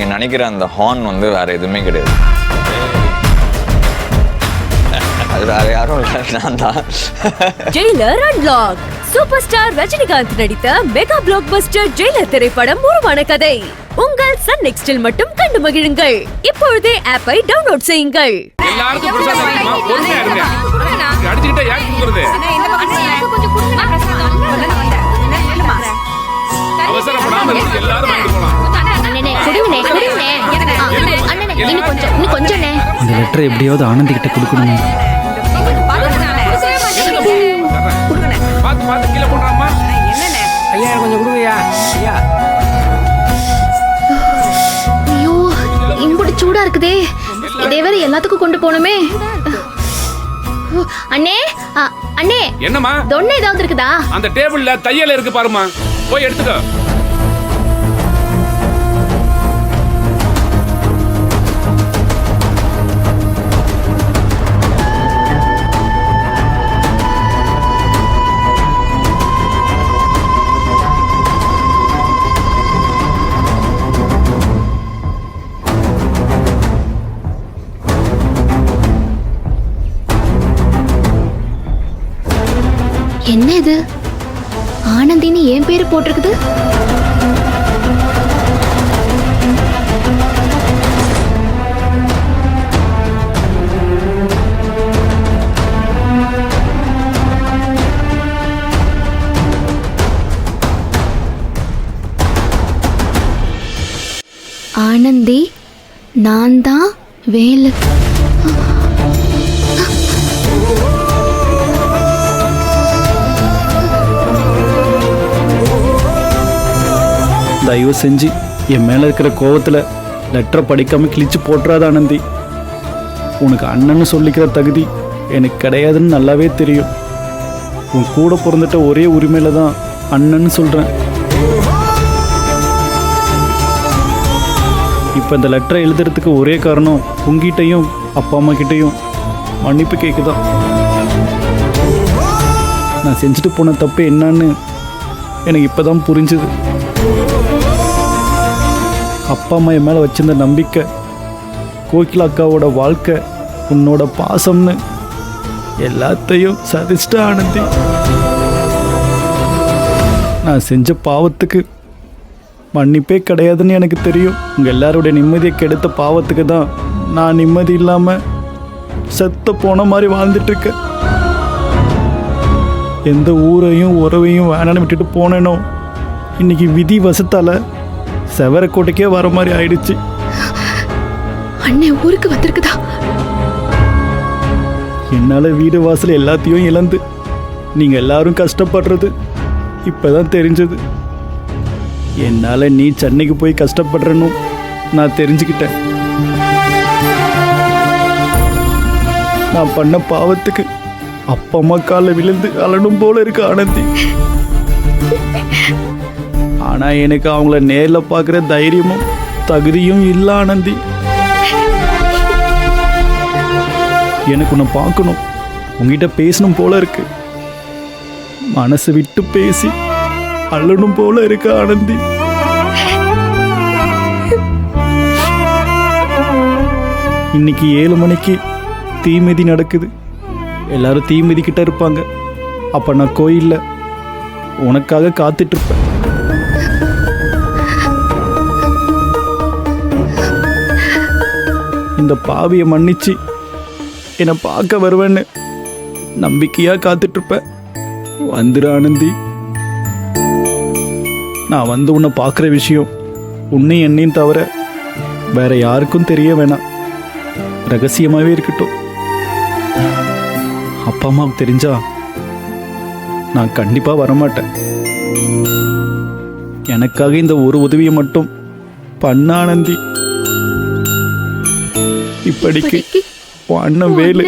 நீங்கள் நினைக்கிற அந்த ஹார்ன் வந்து வேறு எதுவுமே கிடையாது. அது வேற யாரும் இல்லை, நான் தான். Jailer unlock. Super star Rajinikanth நடித்த மெகா பிளாக் பஸ்டர் ஜெயிலர் திரைப்படம் உருவான கதை உங்கள் சன் நெக்ஸ்டில் மட்டும் கண்டு மகிழுங்கள். இப்பொழுதே ஆப்பை டவுன்லோட் செய்யுங்கள். எல்லாருக்கும் பிரசாதம் இருக்குமா? பொறுமையா இருங்க. அடிச்சிட்டே யார் குடுக்குறது? அவசரப்படாம எல்லாரும் வாங்கிட்டு போலாம். இந்த லெட்டர் எப்படியாவது ஆனந்தி கிட்ட கொடுக்கணும். பாத்து பாத்து கீழே போடுறாமா? ஐயா கொஞ்சம் கொடுங்கய்யா. ஐயா ஐயோ இம்புட்டு சூடா இருக்குதே. இதே வேற எல்லாத்துக்கும் கொண்டு போகணுமே. அண்ணே அண்ணே, என்னம்மா? தொன்னை ஏதாவது இருக்குதா? அந்த டேபிள்ல தையல் இருக்கு பாருமா, போய் எடுத்துக்கோ. என்ன இது? ஆனந்தின்னு என் பேரு போட்டிருக்குது. ஆனந்தி, நான் தான் வேலு. தயவு செஞ்சு என் மேலே இருக்கிற கோவத்தில் லெட்டரை படிக்காமல் கிழிச்சு போட்டுறாத ஆனந்தி. உனக்கு அண்ணன்னு சொல்லிக்கிற தகுதி எனக்கு கிடையாதுன்னு நல்லாவே தெரியும். உன் கூட பிறந்துட்ட ஒரே உரிமையில தான் அண்ணன்னு சொல்கிறேன். இப்போ இந்த லெட்டரை எழுதுறதுக்கு ஒரே காரணம் உங்ககிட்டையும் அப்பா அம்மா கிட்டேயும் மன்னிப்பு கேட்குதான். நான் செஞ்சுட்டு போன தப்பு என்னன்னு எனக்கு இப்போ தான் புரிஞ்சுது. அப்பா அம்மா என் மேலே வச்சிருந்த நம்பிக்கை, கோகிலா அக்காவோட வாழ்க்கை, உன்னோட பாசம்னு எல்லாத்தையும் சதிச்சிட்ட ஆனந்தி. நான் செஞ்ச பாவத்துக்கு மன்னிப்பே கிடையாதுன்னு எனக்கு தெரியும். உங்கள் எல்லாருடைய நிம்மதியை கெடுத்த பாவத்துக்கு தான் நான் நிம்மதி இல்லாமல் செத்த போன மாதிரி வாழ்ந்துட்டுருக்கேன். எந்த ஊரையும் உறவையும் வேணான்னு விட்டுட்டு போனேனோ, இன்னைக்கு விதி வசத்தால் செவரக்கோட்டைக்கே வர மாதிரி ஆயிடுச்சு. அண்ணே ஊருக்கு வந்திருக்குதா? என்னால் வீடு வாசல் எல்லாத்தையும் இழந்து நீங்கள் எல்லாரும் கஷ்டப்படுறது இப்போதான் தெரிஞ்சது. என்னால் நீ சென்னைக்கு போய் கஷ்டப்படுறன்னு நான் தெரிஞ்சுக்கிட்டேன். நான் பண்ண பாவத்துக்கு அப்பா அம்மா காலில் விழுந்து அழணும் போல இருக்கு ஆனந்தி. ஆனால் எனக்கு அவங்கள நேரில் பார்க்குற தைரியமும் தகுதியும் இல்லை ஆனந்தி. எனக்கு உன்னை பார்க்கணும், உங்ககிட்ட பேசணும் போல இருக்கு. மனசு விட்டு பேசி அள்ளணும் போல இருக்கு ஆனந்தி. இன்னைக்கு 7 மணிக்கு தீமிதி நடக்குது. எல்லாரும் தீமிதி கிட்ட இருப்பாங்க. அப்போ நான் கோயிலில் உனக்காக காத்துட்டு இருப்பேன். இந்த பாவியை மன்னிச்சு என்னை பார்க்க வருவேன்னு நம்பிக்கையாக காத்துட்ருப்பேன். வந்துடு ஆனந்தி. நான் வந்து உன்னை பார்க்குற விஷயம் உன்னையும் என்னையும் தவிர வேற யாருக்கும் தெரிய வேணாம், ரகசியமாகவே இருக்கட்டும். அப்பா அம்மாவுக்கு தெரிஞ்சா நான் கண்டிப்பாக வரமாட்டேன். எனக்காக இந்த ஒரு உதவியை மட்டும் பண்ண ஆனந்தி. இப்படிக்கு அண்ணன் வேலு.